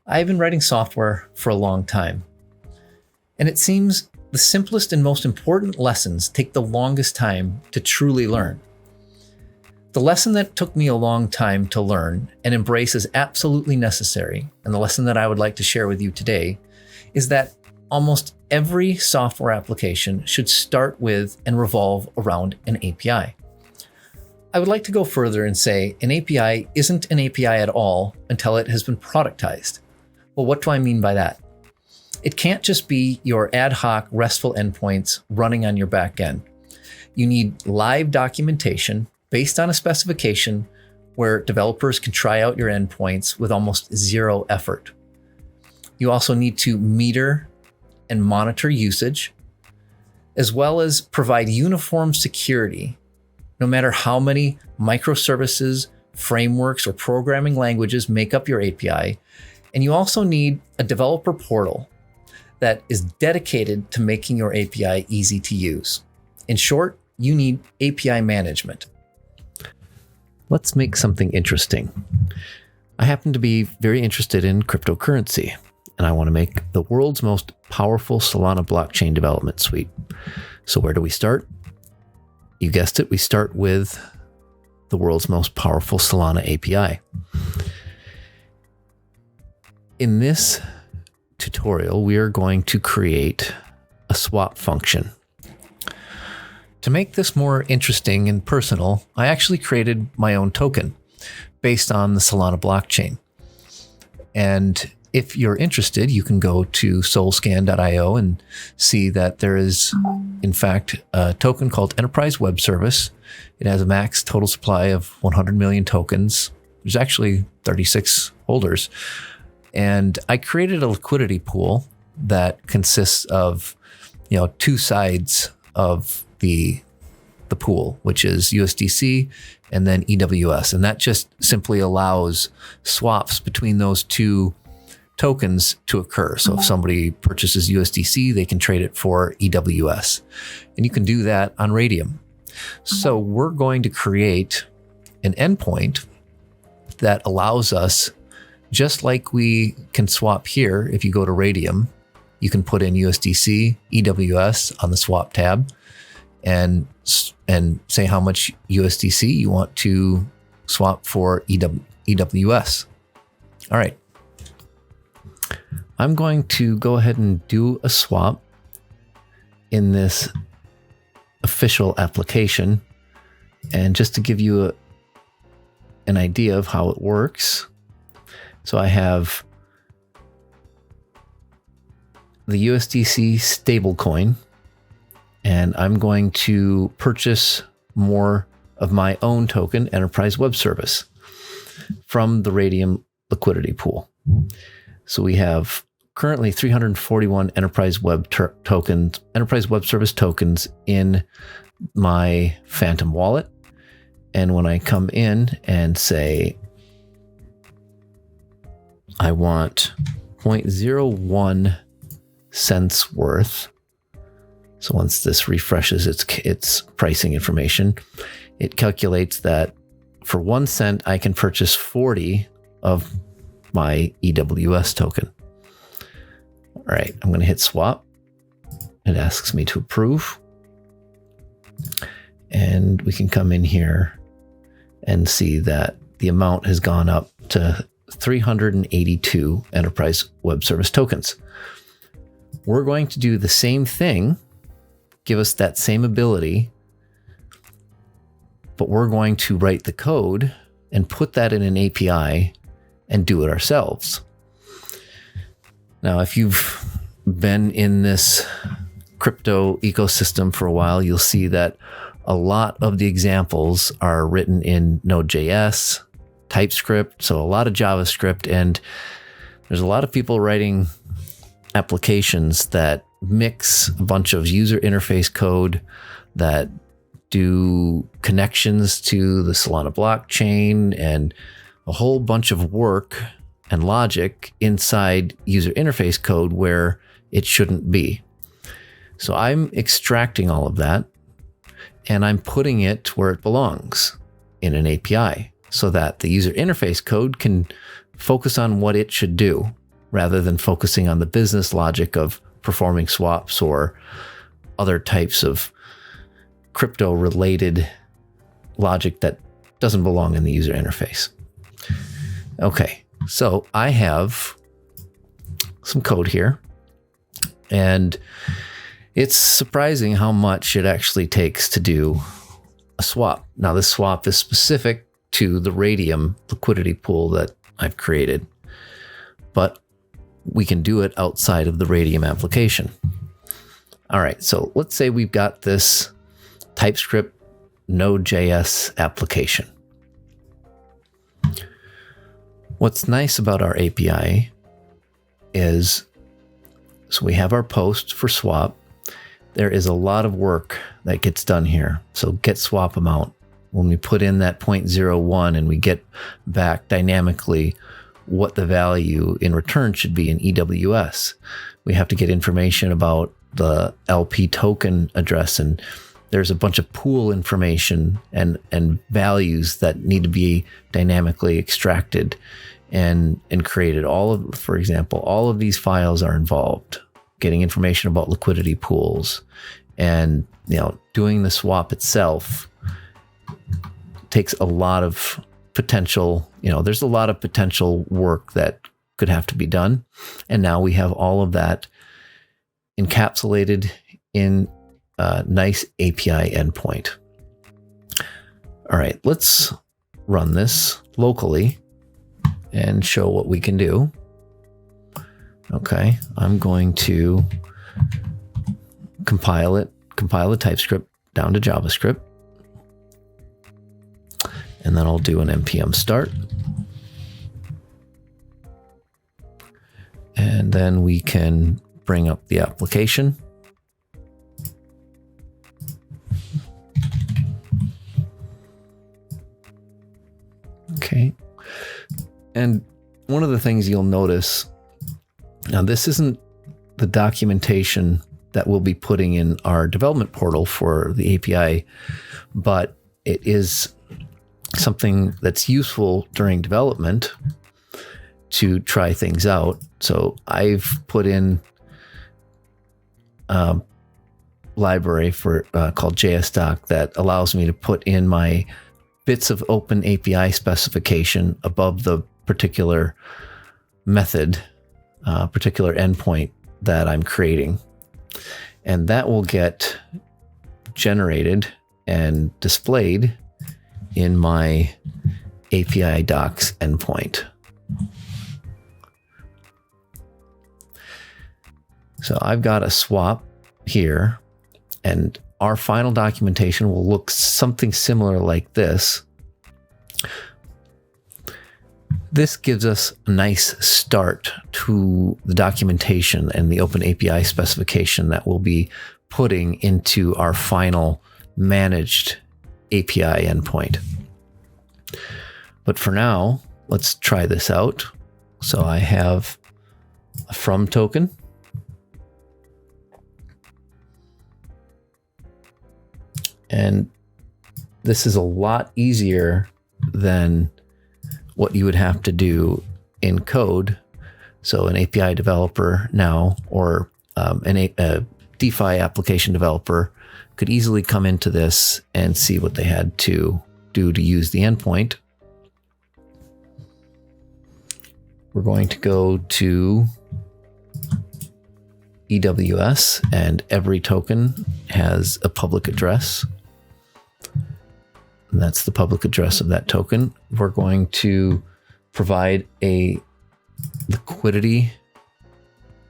I've been writing software for a long time, and it seems the simplest and most important lessons take the longest time to truly learn. The lesson that took me a long time to learn and embrace as absolutely necessary, and the lesson that I would like to share with you today, is that almost every software application should start with and revolve around an API. I would like to go further and say an API isn't an API at all until it has been productized. Well, what do I mean by that? It can't just be your ad hoc RESTful endpoints running on your backend. You need live documentation based on a specification where developers can try out your endpoints with almost zero effort. You also need to meter and monitor usage, as well as provide uniform security, no matter how many microservices, frameworks, or programming languages make up your API. And you also need a developer portal that is dedicated to making your API easy to use. In short, you need API management. Let's make something interesting. I happen to be very interested in cryptocurrency, and I want to make the world's most powerful Solana blockchain development suite. So where do we start? You guessed it, we start with the world's most powerful Solana API. In this tutorial, we are going to create a swap function. To make this more interesting and personal, I actually created my own token based on the Solana blockchain. And if you're interested, you can go to solscan.io and see that there is, in fact, a token called Enterprise Web Service. It has a max total supply of 100 million tokens. There's actually 36 holders. And I created a liquidity pool that consists of, two sides of the pool, which is USDC and then EWS. And that just simply allows swaps between those two tokens to occur. So if somebody purchases USDC, they can trade it for EWS. And you can do that on Radium. So we're going to create an endpoint that allows us, just like we can swap here, if you go to Radium, you can put in USDC, EWS on the swap tab and say how much USDC you want to swap for EWS. All right. I'm going to go ahead and do a swap in this official application. And just to give you an idea of how it works. So I have the USDC stablecoin, and I'm going to purchase more of my own token, Enterprise Web Service, from the Radium liquidity pool. So we have currently 341 Enterprise Web Service tokens in my Phantom wallet. And when I come in and say, I want 0.01 cents worth. So once this refreshes its pricing information, it calculates that for 1 cent, I can purchase 40 of my EWS token. All right, I'm going to hit swap. It asks me to approve. And we can come in here and see that the amount has gone up to 382 Enterprise Web Service tokens. We're going to do the same thing, give us that same ability, but we're going to write the code and put that in an API and do it ourselves. Now, if you've been in this crypto ecosystem for a while, you'll see that a lot of the examples are written in Node.js, TypeScript, so a lot of JavaScript, and there's a lot of people writing applications that mix a bunch of user interface code that do connections to the Solana blockchain and a whole bunch of work and logic inside user interface code where it shouldn't be. So I'm extracting all of that and I'm putting it where it belongs in an API so that the user interface code can focus on what it should do. rather than focusing on the business logic of performing swaps or other types of crypto-related logic that doesn't belong in the user interface. Okay, so I have some code here, and it's surprising how much it actually takes to do a swap. Now, this swap is specific to the Radium liquidity pool that I've created, but we can do it outside of the Radium application. All right, so let's say we've got this TypeScript Node.js application. What's nice about our API is, so we have our post for swap. There is a lot of work that gets done here. So get swap amount. When we put in that 0.01 and we get back dynamically what the value in return should be in EWS, we have to get information about the LP token address, and there's a bunch of pool information and values that need to be dynamically extracted and created. For example, all of these files are involved. Getting information about liquidity pools, and doing the swap itself takes a lot of potential. There's a lot of potential work that could have to be done, and now we have all of that encapsulated in a nice API endpoint. All right, let's run this locally and show what we can do. Okay, I'm going to compile the TypeScript down to JavaScript, and then I'll do an npm start, and then we can bring up the application. Okay, and one of the things you'll notice, now this isn't the documentation that we'll be putting in our development portal for the API, but it is something that's useful during development to try things out. So I've put in a library called JSDoc that allows me to put in my bits of open API specification above the particular method, particular endpoint that I'm creating. And that will get generated and displayed in my API docs endpoint. So I've got a swap here, and our final documentation will look something similar like this. This gives us a nice start to the documentation and the Open API specification that we'll be putting into our final managed API endpoint. But for now, let's try this out. So I have a from token. And this is a lot easier than what you would have to do in code. So an API developer now, or a DeFi application developer, could easily come into this and see what they had to do to use the endpoint. We're going to go to EWS, and every token has a public address. And that's the public address of that token. We're going to provide a liquidity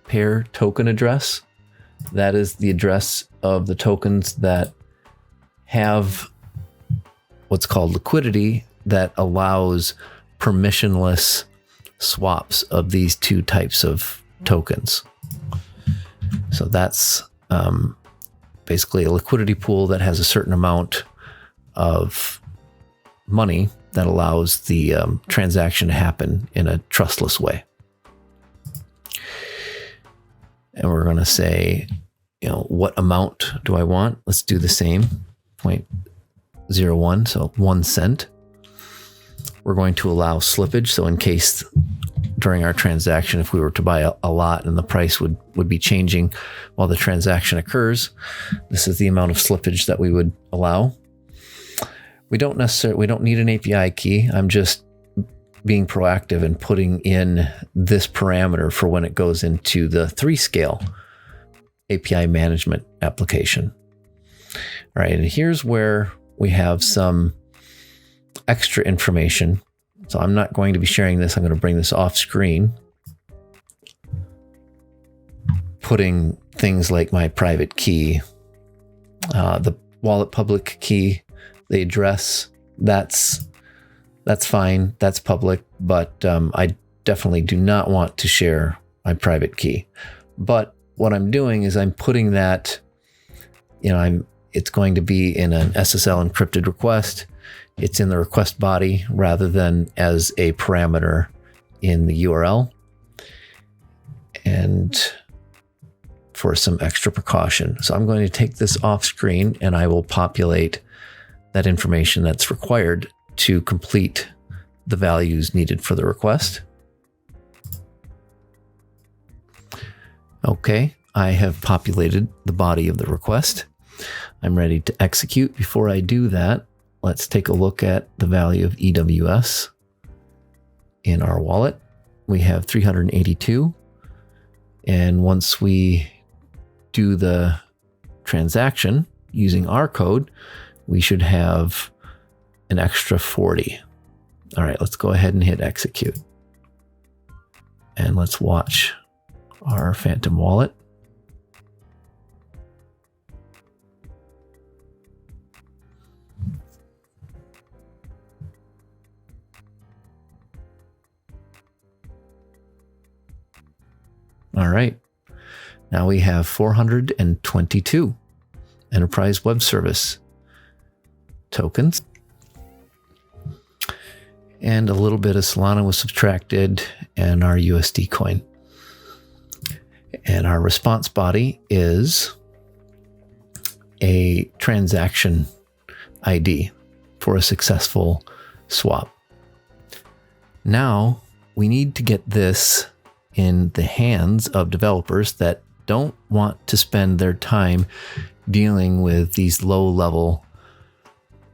pair token address. That is the address of the tokens that have what's called liquidity that allows permissionless swaps of these two types of tokens. So that's basically a liquidity pool that has a certain amount of money that allows the transaction to happen in a trustless way. And we're going to say, what amount do I want? Let's do the same, 0.01, so 1 cent. We're going to allow slippage. So in case during our transaction if we were to buy a lot, and the price would be changing while the transaction occurs. This is the amount of slippage that we would allow. We don't need an API key. I'm just being proactive and putting in this parameter for when it goes into the 3Scale API management application. All right, and here's where we have some extra information. So I'm not going to be sharing this. I'm going to bring this off screen, putting things like my private key, the wallet public key, the address, that's fine. That's public, but I definitely do not want to share my private key. But what I'm doing is I'm putting that, it's going to be in an SSL encrypted request. It's in the request body rather than as a parameter in the URL. And for some extra precaution. So I'm going to take this off screen and I will populate that information that's required to complete the values needed for the request. Okay, I have populated the body of the request. I'm ready to execute. Before I do that, let's take a look at the value of EWS in our wallet. We have 382. And once we do the transaction using our code, we should have an extra 40. All right, let's go ahead and hit execute. And let's watch our Phantom wallet. All right, now we have 422 enterprise web service tokens. And a little bit of Solana was subtracted and our USD coin. And our response body is a transaction ID for a successful swap. Now we need to get this in the hands of developers that don't want to spend their time dealing with these low-level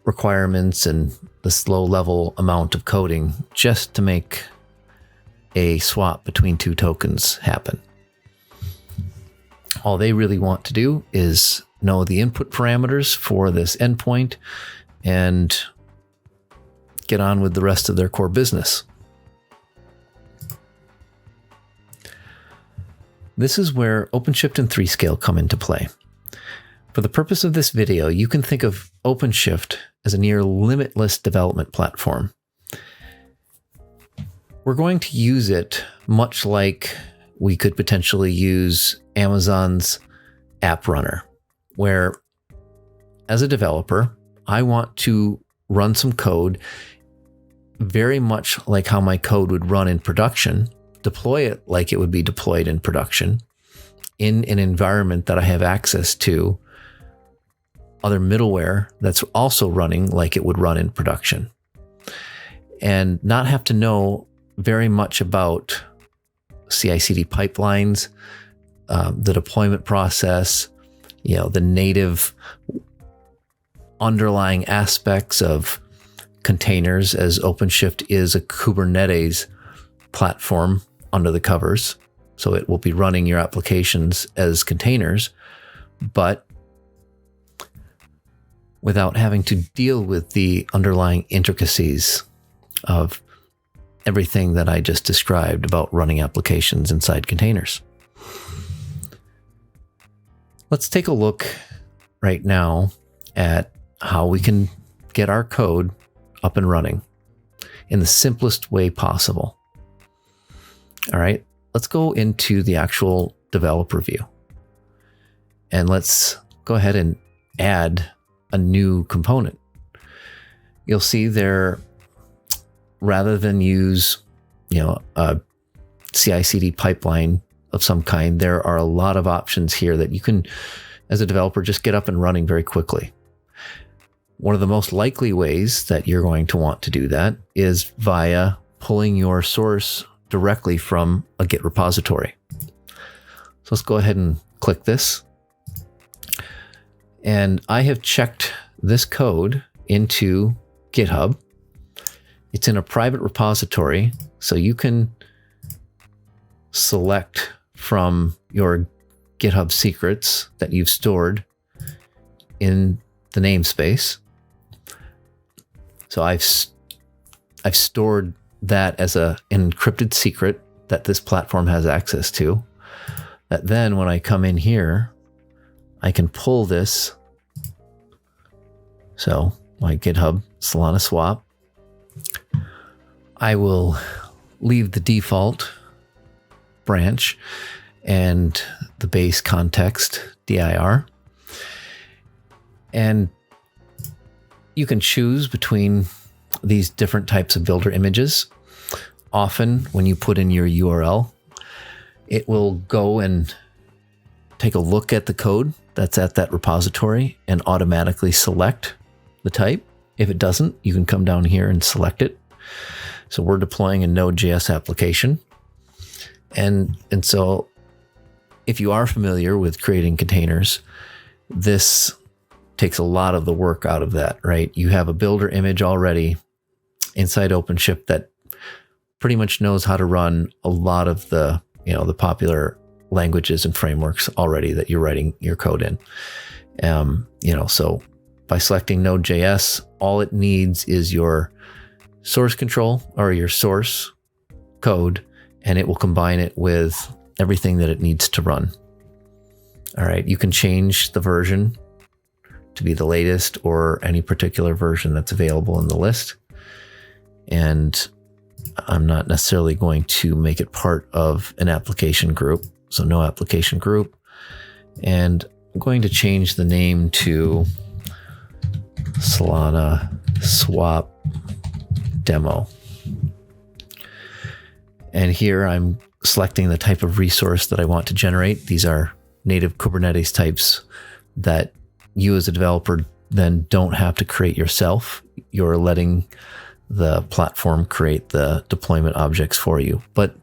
requirements and this low-level amount of coding just to make a swap between two tokens happen. All they really want to do is know the input parameters for this endpoint and get on with the rest of their core business. This is where Openshift and 3Scale come into play. For the purpose of this video, you can think of Openshift as a near limitless development platform. We're going to use it much like we could potentially use Amazon's app runner, where as a developer, I want to run some code very much like how my code would run in production, deploy it like it would be deployed in production in an environment that I have access to other middleware that's also running like it would run in production, and not have to know very much about CI/CD pipelines, the deployment process, the native underlying aspects of containers, as OpenShift is a Kubernetes platform under the covers. So it will be running your applications as containers, but without having to deal with the underlying intricacies of everything that I just described about running applications inside containers. Let's take a look right now at how we can get our code up and running in the simplest way possible. All right, let's go into the actual developer view. And let's go ahead and add a new component. You'll see there, rather than use, a CI/CD pipeline of some kind, there are a lot of options here that you can, as a developer, just get up and running very quickly. One of the most likely ways that you're going to want to do that is via pulling your source directly from a Git repository. So let's go ahead and click this. And I have checked this code into GitHub. It's in a private repository, so you can select from your GitHub secrets that you've stored in the namespace. So I've stored that as an encrypted secret that this platform has access to. That then when I come in here, I can pull this. So my GitHub Solana swap. I will leave the default branch and the base context dir. And you can choose between these different types of builder images. Often when you put in your URL, it will go and take a look at the code that's at that repository and automatically select the type. If it doesn't, you can come down here and select it. So we're deploying a Node.js application. And so if you are familiar with creating containers, this takes a lot of the work out of that, right? You have a builder image already inside Openshift that pretty much knows how to run a lot of the, the popular languages and frameworks already that you're writing your code in. So by selecting Node.js, all it needs is your source control or your source code, and it will combine it with everything that it needs to run. All right, you can change the version to be the latest or any particular version that's available in the list. And I'm not necessarily going to make it part of an application group. So no application group. And I'm going to change the name to Solana Swap Demo. And here I'm selecting the type of resource that I want to generate. These are native Kubernetes types that you as a developer then don't have to create yourself. You're letting the platform create the deployment objects for you. But,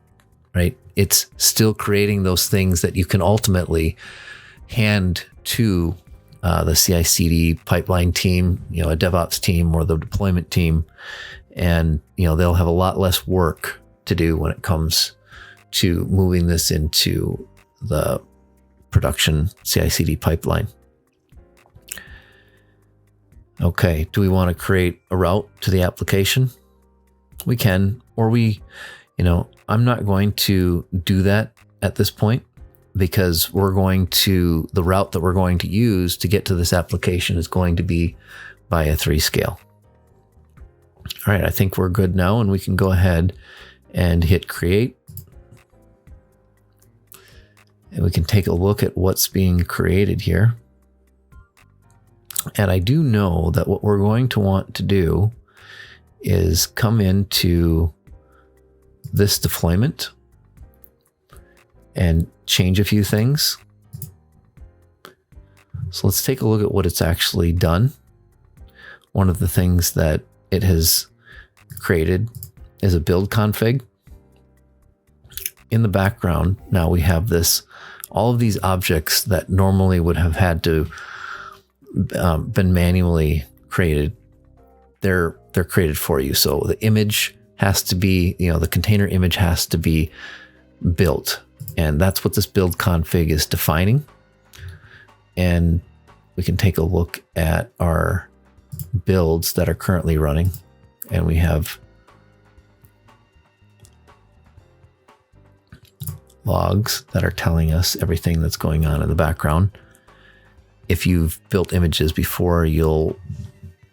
right, it's still creating those things that you can ultimately hand to the CI/CD pipeline team, a DevOps team or the deployment team. And, they'll have a lot less work to do when it comes to moving this into the production CI/CD pipeline. Okay, do we want to create a route to the application? We can, or I'm not going to do that at this point because the route that we're going to use to get to this application is going to be via 3Scale. All right, I think we're good now, and we can go ahead and hit create. And we can take a look at what's being created here. And I do know that what we're going to want to do is come into this deployment and change a few things. So let's take a look at what it's actually done. One of the things that it has created is a build config. In the background, now we have all of these objects that normally would have had to been manually created. They're created for you. So the image has to be, the container image has to be built. And that's what this build config is defining. And we can take a look at our builds that are currently running. And we have logs that are telling us everything that's going on in the background. If you've built images before, you'll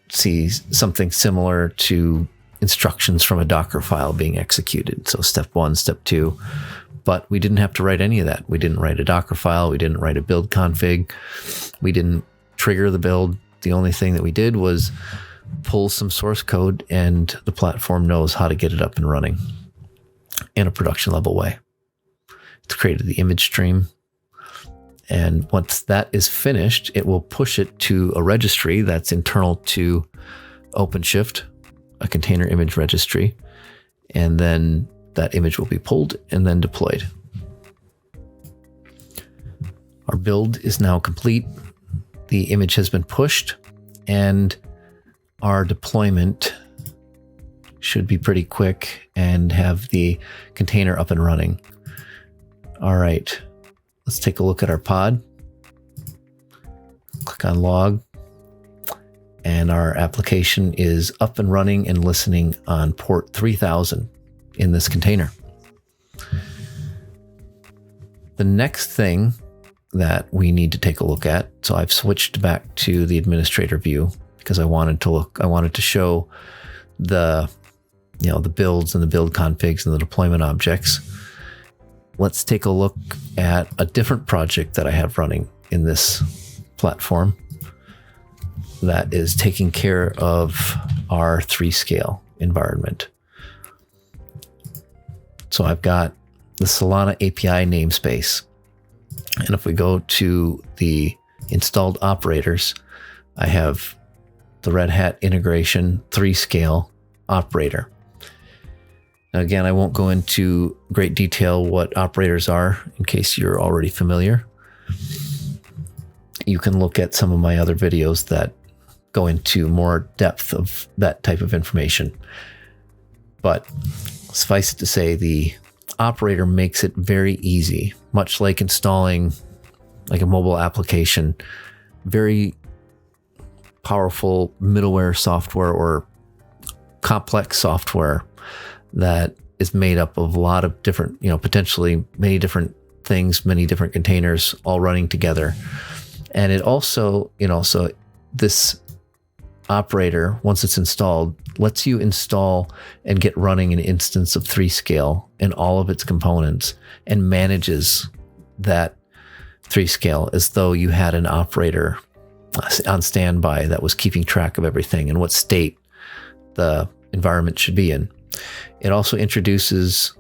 see something similar to instructions from a Docker file being executed. So step 1, step 2, but we didn't have to write any of that. We didn't write a Docker file. We didn't write a build config. We didn't trigger the build. The only thing that we did was pull some source code, and the platform knows how to get it up and running in a production level way. It's created the image stream. And once that is finished, it will push it to a registry that's internal to Openshift, a container image registry. And then that image will be pulled and then deployed. Our build is now complete. The image has been pushed, and our deployment should be pretty quick and have the container up and running. All right, let's take a look at our pod. Click on log, and our application is up and running and listening on port 3000 in this container. The next thing that we need to take a look at, so I've switched back to the administrator view because I wanted to show the builds and the build configs and the deployment objects. Let's take a look at a different project that I have running in this platform that is taking care of our 3Scale environment. So I've got the Solana API namespace. And if we go to the installed operators, I have the Red Hat integration 3Scale operator. Now, again, I won't go into great detail what operators are in case you're already familiar. You can look at some of my other videos that go into more depth of that type of information. But suffice it to say, the operator makes it very easy, much like installing like a mobile application, very powerful middleware software or complex software that is made up of a lot of different, potentially many different things, many different containers all running together. And it also, so this operator, once it's installed, lets you install and get running an instance of 3Scale and all of its components and manages that 3Scale as though you had an operator on standby that was keeping track of everything and what state the environment should be in. It also introduces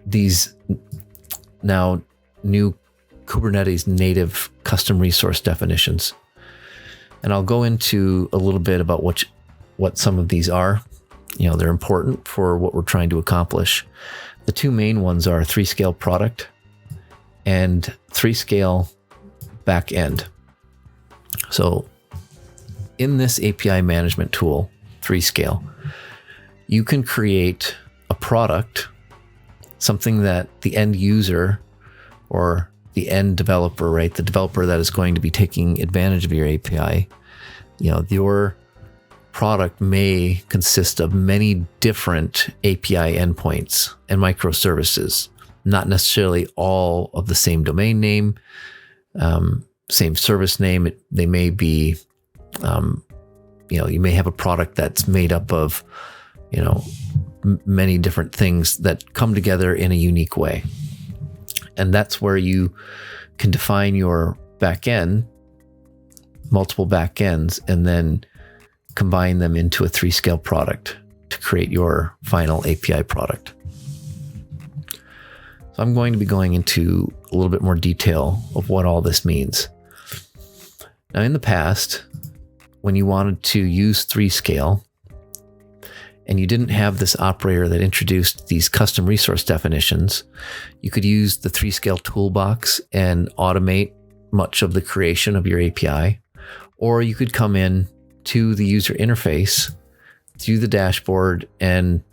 these now new Kubernetes native custom resource definitions. And I'll go into a little bit about what some of these are. They're important for what we're trying to accomplish. The two main ones are 3Scale product and 3Scale backend. So in this API management tool, 3Scale, you can create a product, something that the end user or the end developer, right? The developer that is going to be taking advantage of your API, your product may consist of many different API endpoints and microservices, not necessarily all of the same domain name, same service name. They may be, you may have a product that's made up of, many different things that come together in a unique way. And that's where you can define your backend, multiple backends, and then combine them into a 3Scale product to create your final API product. So I'm going to be going into a little bit more detail of what all this means. Now, in the past, when you wanted to use 3Scale and you didn't have this operator that introduced these custom resource definitions, you could use the 3Scale toolbox and automate much of the creation of your API, or you could come in to the user interface through the dashboard and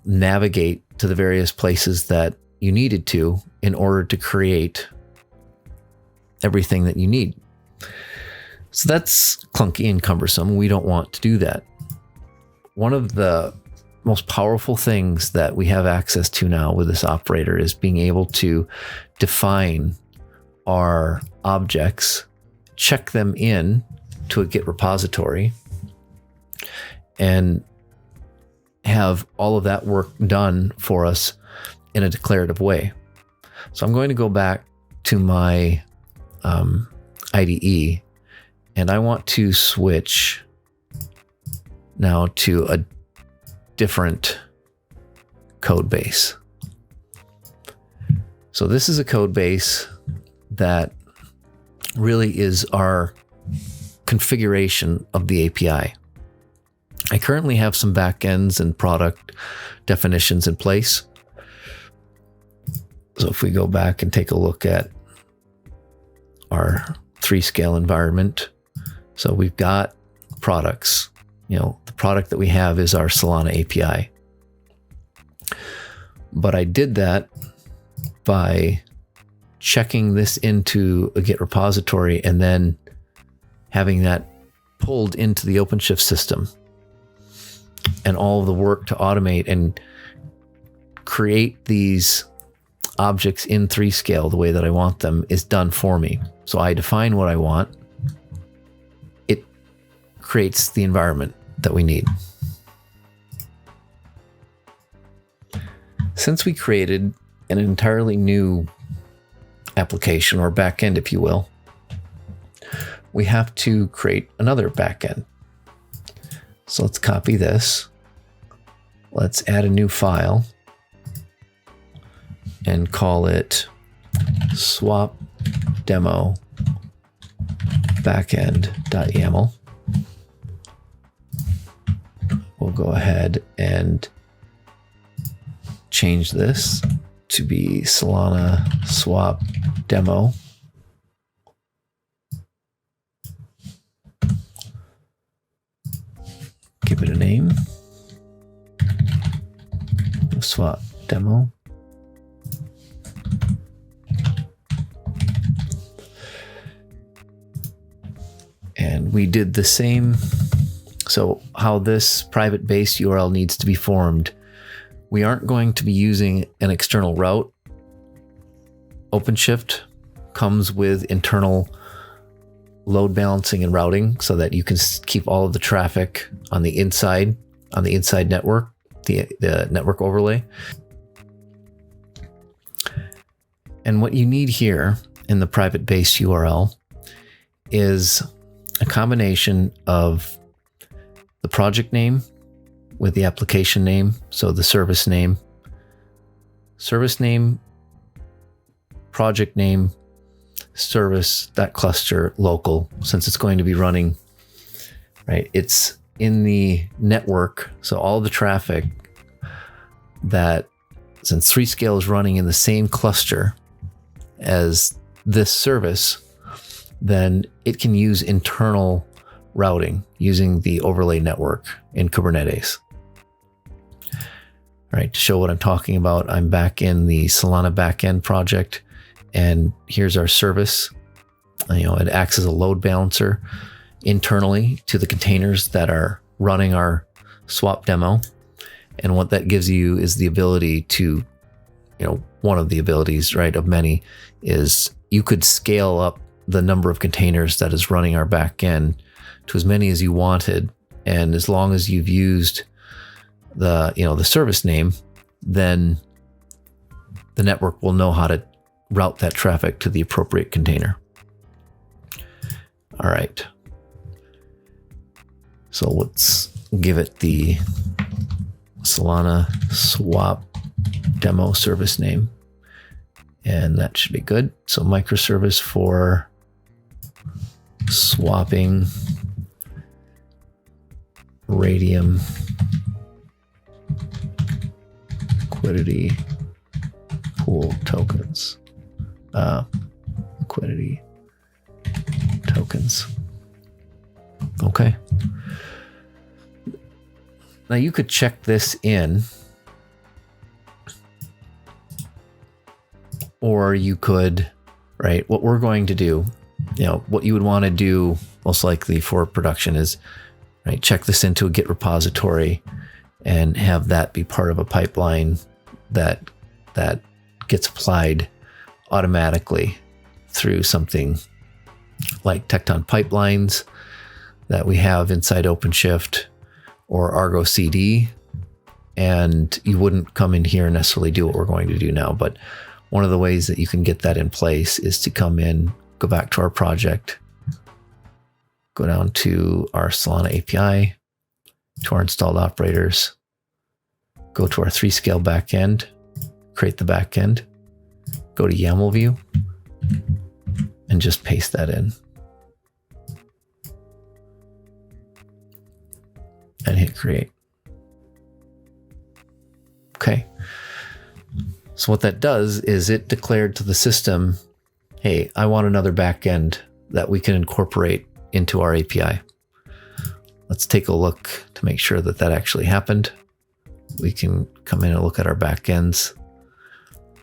navigate to the various places that you needed to in order to create everything that you need. So that's clunky and cumbersome. We don't want to do that. One of the most powerful things that we have access to now with this operator is being able to define our objects, check them in to a Git repository, and have all of that work done for us in a declarative way. So I'm going to go back to my IDE, and I want to switch now to a different code base. So this is a code base that really is our configuration of the API. I currently have some backends and product definitions in place. So if we go back and take a look at our 3Scale environment, so we've got products. The product that we have is our Solana API. But I did that by checking this into a Git repository and then having that pulled into the Openshift system. And all of the work to automate and create these objects in 3Scale the way that I want them is done for me. So I define what I want. It creates the environment that we need. Since we created an entirely new application, or backend, if you will, we have to create another backend. So let's copy this. Let's add a new file and call it swap demo backend.yaml. We'll go ahead and change this to be Solana swap demo. Give it a name. Swap demo. And we did the same. So how this private base URL needs to be formed. We aren't going to be using an external route. Openshift comes with internal load balancing and routing so that you can keep all of the traffic on the inside network, the network overlay. And what you need here in the private base URL is a combination of the project name with the application name, so the service name, project name, service, that cluster, local, since it's going to be running, right? It's in the network. So all the traffic that, since 3Scale is running in the same cluster as this service, then it can use internal routing using the overlay network in Kubernetes. All right, to show what I'm talking about, I'm back in the Solana backend project. And here's our service. It acts as a load balancer internally to the containers that are running our swap demo. And what that gives you is the ability to, one of the abilities, right, of many, is you could scale up the number of containers that is running our backend to as many as you wanted. And as long as you've used the service name, then the network will know how to route that traffic to the appropriate container. All right. So let's give it the Solana swap demo service name. And that should be good. So microservice for swapping Radium liquidity pool tokens. Liquidity tokens. Okay. Now you could check this in, or you could, right? What we're going to do, what you would want to do most likely for production is, right, check this into a Git repository and have that be part of a pipeline that gets applied automatically through something like Tecton pipelines that we have inside Openshift or Argo CD. And you wouldn't come in here and necessarily do what we're going to do now. But one of the ways that you can get that in place is to come in, go back to our project, go down to our Solana API, to our installed operators, go to our 3Scale backend, create the backend, go to YAML view, and just paste that in. and hit create. Okay. So what that does is it declared to the system, hey, I want another backend that we can incorporate into our API. Let's take a look to make sure that that actually happened. We can come in and look at our backends,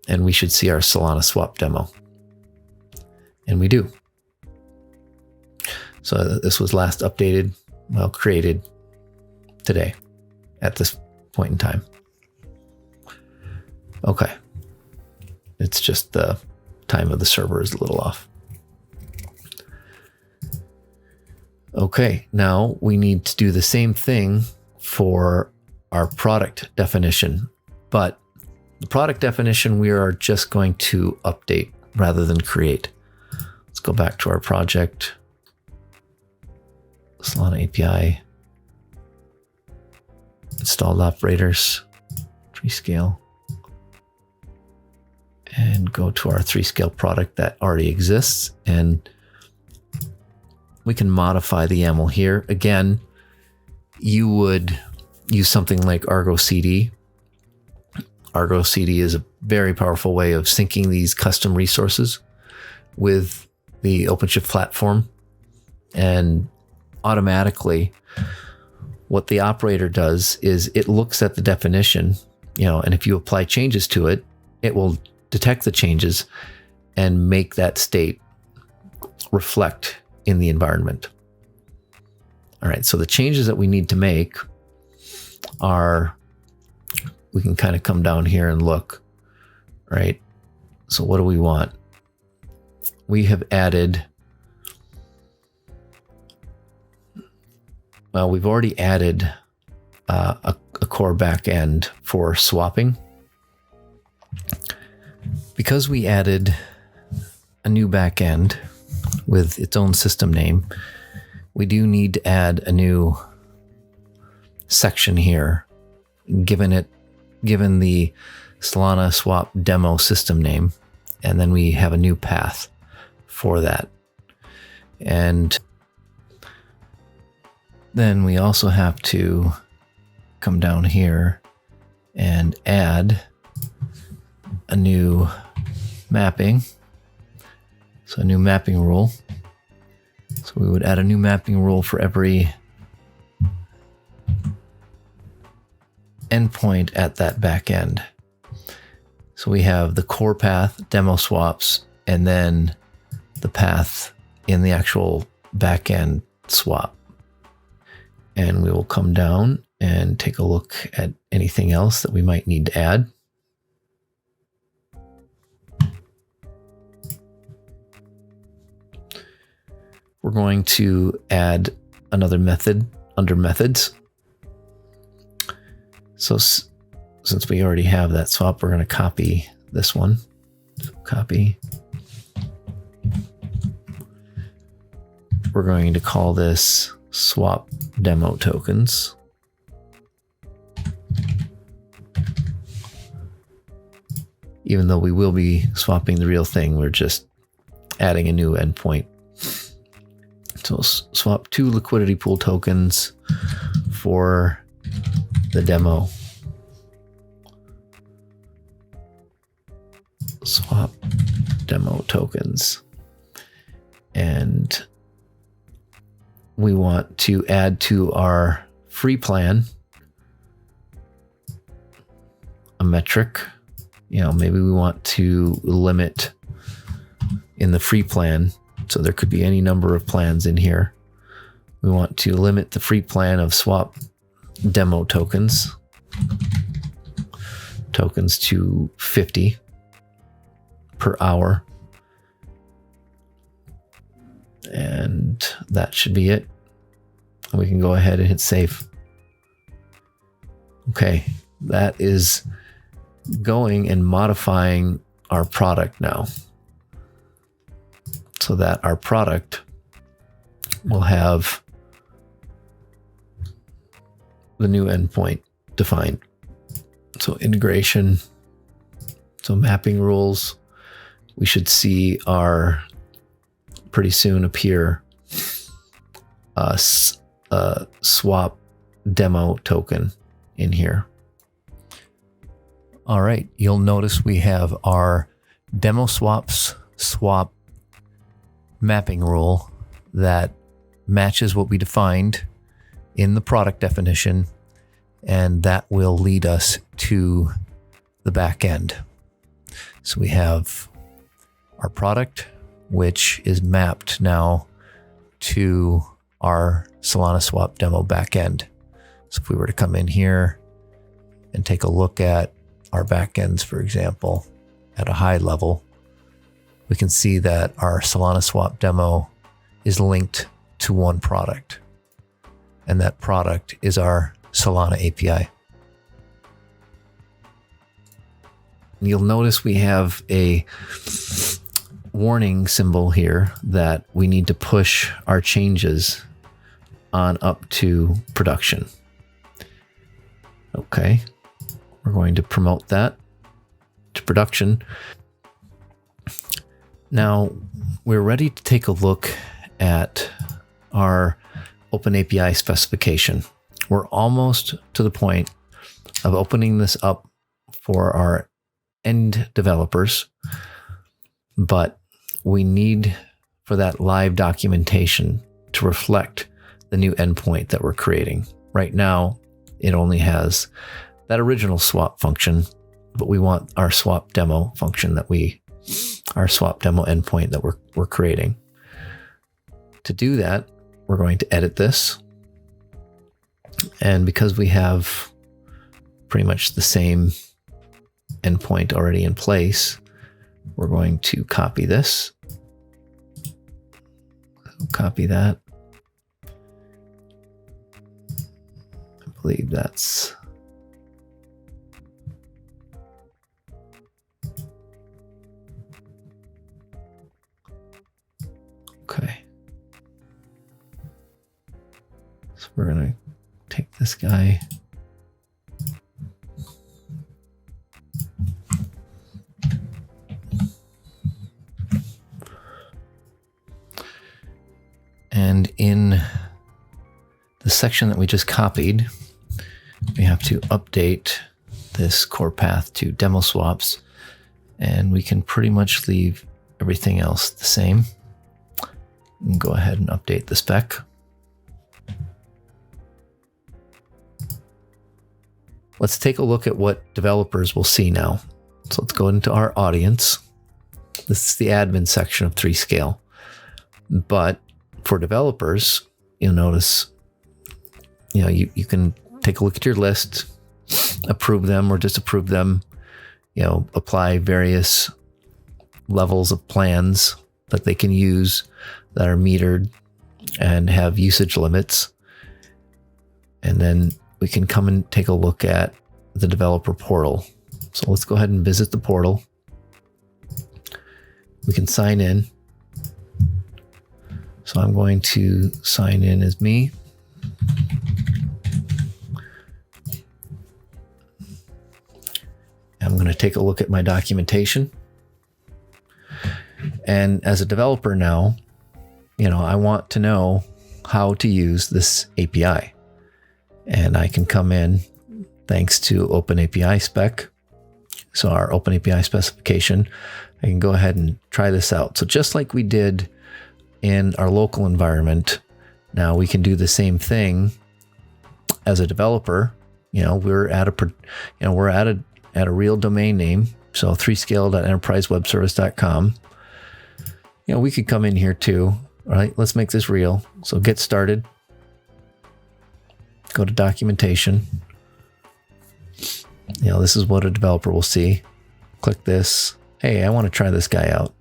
and we should see our Solana swap demo. And we do. So this was last updated, well, created today at this point in time. Okay. It's just the time of the server is a little off. Okay, now we need to do the same thing for our product definition, but the product definition we are just going to update rather than create. Let's go back to our project, Solana API, installed operators, 3Scale, and go to our 3Scale product that already exists, and we can modify the YAML here. Again, you would use something like Argo CD. Argo CD is a very powerful way of syncing these custom resources with the Openshift platform. And automatically, what the operator does is it looks at the definition, and if you apply changes to it, it will detect the changes and make that state reflect in the environment. All right, so the changes that we need to make are, we can kind of come down here and look, right? So what do we want? We have added, well, we've already added a core backend for swapping. Because we added a new backend with its own system name, we do need to add a new section here, given the Solana swap demo system name, and then we have a new path for that. And then we also have to come down here and add a new mapping. So a new mapping rule. So we would add a new mapping rule for every endpoint at that back end. So we have the core path, demo swaps, and then the path in the actual backend swap. And we will come down and take a look at anything else that we might need to add. We're going to add another method under methods. So since we already have that swap, we're going to copy this one. So copy. We're going to call this swap demo tokens. Even though we will be swapping the real thing, we're just adding a new endpoint. So swap 2 liquidity pool tokens for the demo. Swap demo tokens. And we want to add to our free plan a metric. Maybe we want to limit in the free plan. So there could be any number of plans in here. We want to limit the free plan of swap demo tokens to 50 per hour. And that should be it. We can go ahead and hit save. Okay, that is going and modifying our product now, so that our product will have the new endpoint defined. So integration, so mapping rules, we should see our pretty soon appear swap demo token in here. All right, you'll notice we have our demo swaps swap mapping rule that matches what we defined in the product definition, and that will lead us to the back end. So we have our product, which is mapped now to our Solana swap demo backend. So if we were to come in here and take a look at our backends, for example, at a high level, we can see that our Solana swap demo is linked to one product, and that product is our Solana API. You'll notice we have a warning symbol here that we need to push our changes on up to production. Okay, we're going to promote that to production. Now we're ready to take a look at our OpenAPI specification. We're almost to the point of opening this up for our end developers, but we need for that live documentation to reflect the new endpoint that we're creating. Right now, it only has that original swap function, but we want our swap demo function our swap demo endpoint that we're creating. To do that, we're going to edit this. And because we have pretty much the same endpoint already in place, we're going to copy this. Copy that. I believe that's okay. So we're going to take this guy. And in the section that we just copied, we have to update this core path to demo swaps, and we can pretty much leave everything else the same. And go ahead and update the spec. Let's take a look at what developers will see now. So let's go into our audience. This is the admin section of 3Scale. But for developers, you'll notice, you can take a look at your list, approve them or disapprove them, apply various levels of plans that they can use that are metered and have usage limits. And then we can come and take a look at the developer portal. So let's go ahead and visit the portal. We can sign in. So I'm going to sign in as me. I'm going to take a look at my documentation. And as a developer now, I want to know how to use this API. And I can come in thanks to OpenAPI spec. So our OpenAPI specification, I can go ahead and try this out. So just like we did in our local environment, now we can do the same thing as a developer. We're at a real domain name. So 3scale.enterprisewebservice.com. We could come in here too. All right, let's make this real. So get started. Go to documentation. This is what a developer will see. Click this. Hey, I want to try this guy out.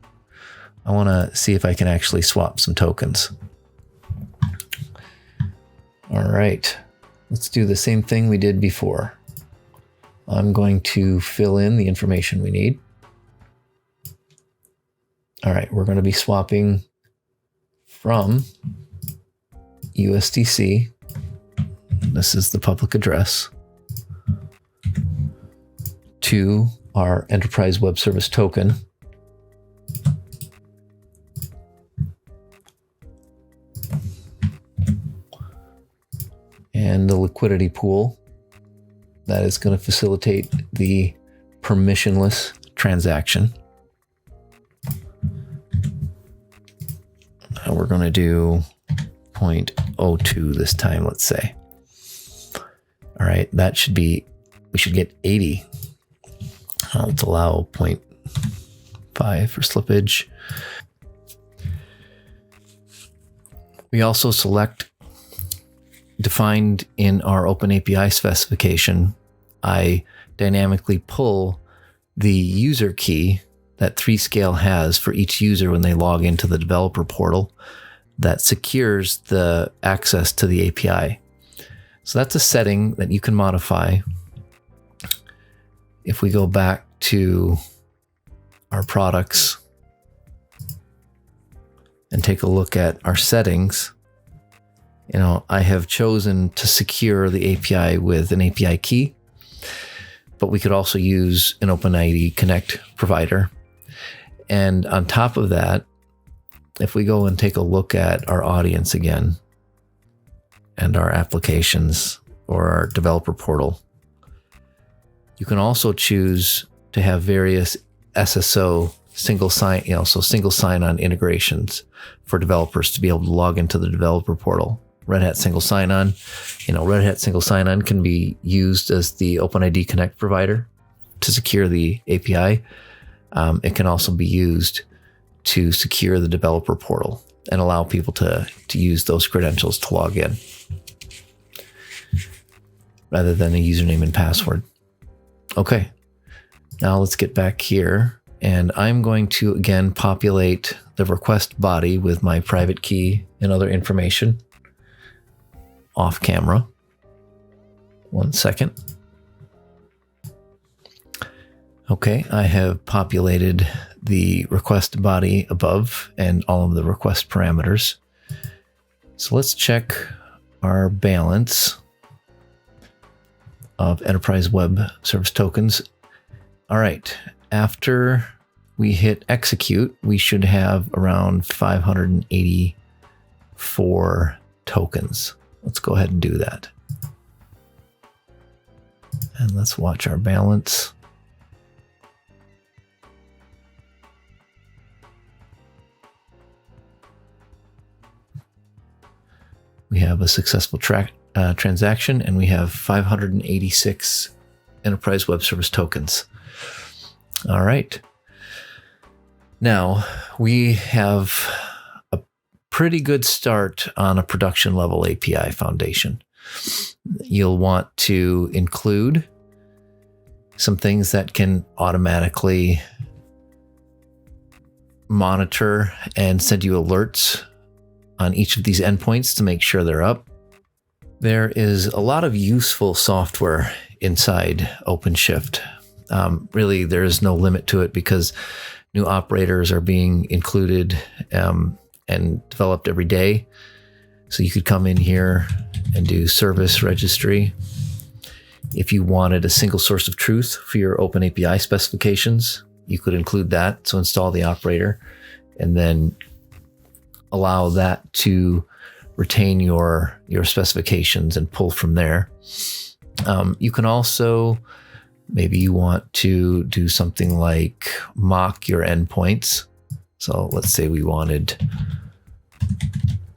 I want to see if I can actually swap some tokens. All right, let's do the same thing we did before. I'm going to fill in the information we need. All right, we're going to be swapping from USDC. This is the public address, to our Enterprise Web Service token. and the liquidity pool that is going to facilitate the permissionless transaction. We're going to do 0.02 this time, let's say. All right, we should get 80. Let's allow 0.5 for slippage. We also select, defined in our OpenAPI specification, I dynamically pull the user key that 3Scale has for each user when they log into the developer portal that secures the access to the API. So that's a setting that you can modify. If we go back to our products and take a look at our settings, I have chosen to secure the API with an API key, but we could also use an OpenID Connect provider. And on top of that, if we go and take a look at our audience again and our applications or our developer portal, you can also choose to have various SSO single sign-on integrations for developers to be able to log into the developer portal. Red Hat single sign-on, Red Hat single sign-on can be used as the OpenID Connect provider to secure the API. It can also be used to secure the developer portal and allow people to use those credentials to log in rather than a username and password. Okay, now let's get back here, and I'm going to again populate the request body with my private key and other information off camera. 1 second. Okay, I have populated the request body above and all of the request parameters. So let's check our balance of enterprise web service tokens. All right, after we hit execute, we should have around 584 tokens. Let's go ahead and do that. And let's watch our balance. We have a successful transaction, and we have 586 enterprise web service tokens. All right. Now we have a pretty good start on a production level API foundation. You'll want to include some things that can automatically monitor and send you alerts on each of these endpoints to make sure they're up. There is a lot of useful software inside OpenShift. Really, there is no limit to it because new operators are being included and developed every day. So you could come in here and do service registry. If you wanted a single source of truth for your OpenAPI specifications, you could include that. So install the operator and then allow that to retain your specifications and pull from there. You can also, maybe you want to do something like mock your endpoints. So let's say we wanted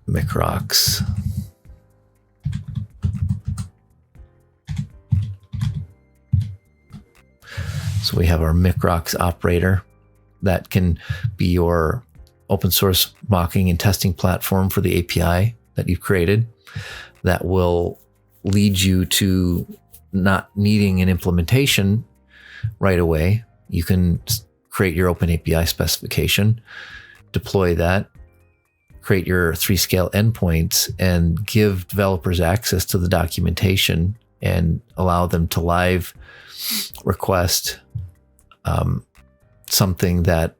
microx. So we have our microx operator that can be your open source mocking and testing platform for the API that you've created that will lead you to not needing an implementation right away. You can create your OpenAPI specification, deploy that, create your 3Scale endpoints, and give developers access to the documentation and allow them to live request something that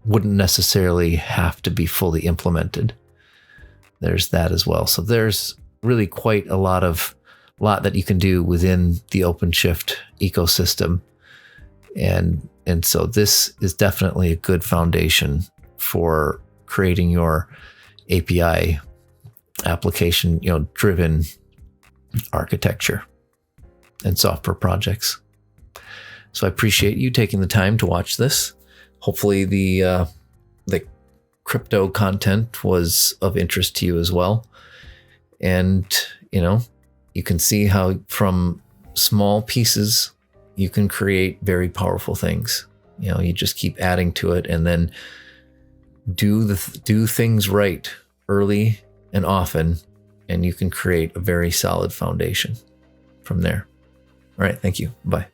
wouldn't necessarily have to be fully implemented. There's that as well. So there's really quite a lot that you can do within the OpenShift ecosystem. And so this is definitely a good foundation for creating your API application, driven architecture and software projects. So I appreciate you taking the time to watch this. Hopefully the crypto content was of interest to you as well. And, you can see how from small pieces, you can create very powerful things. You just keep adding to it, and then do things right early and often, and you can create a very solid foundation from there. All right. Thank you. Bye.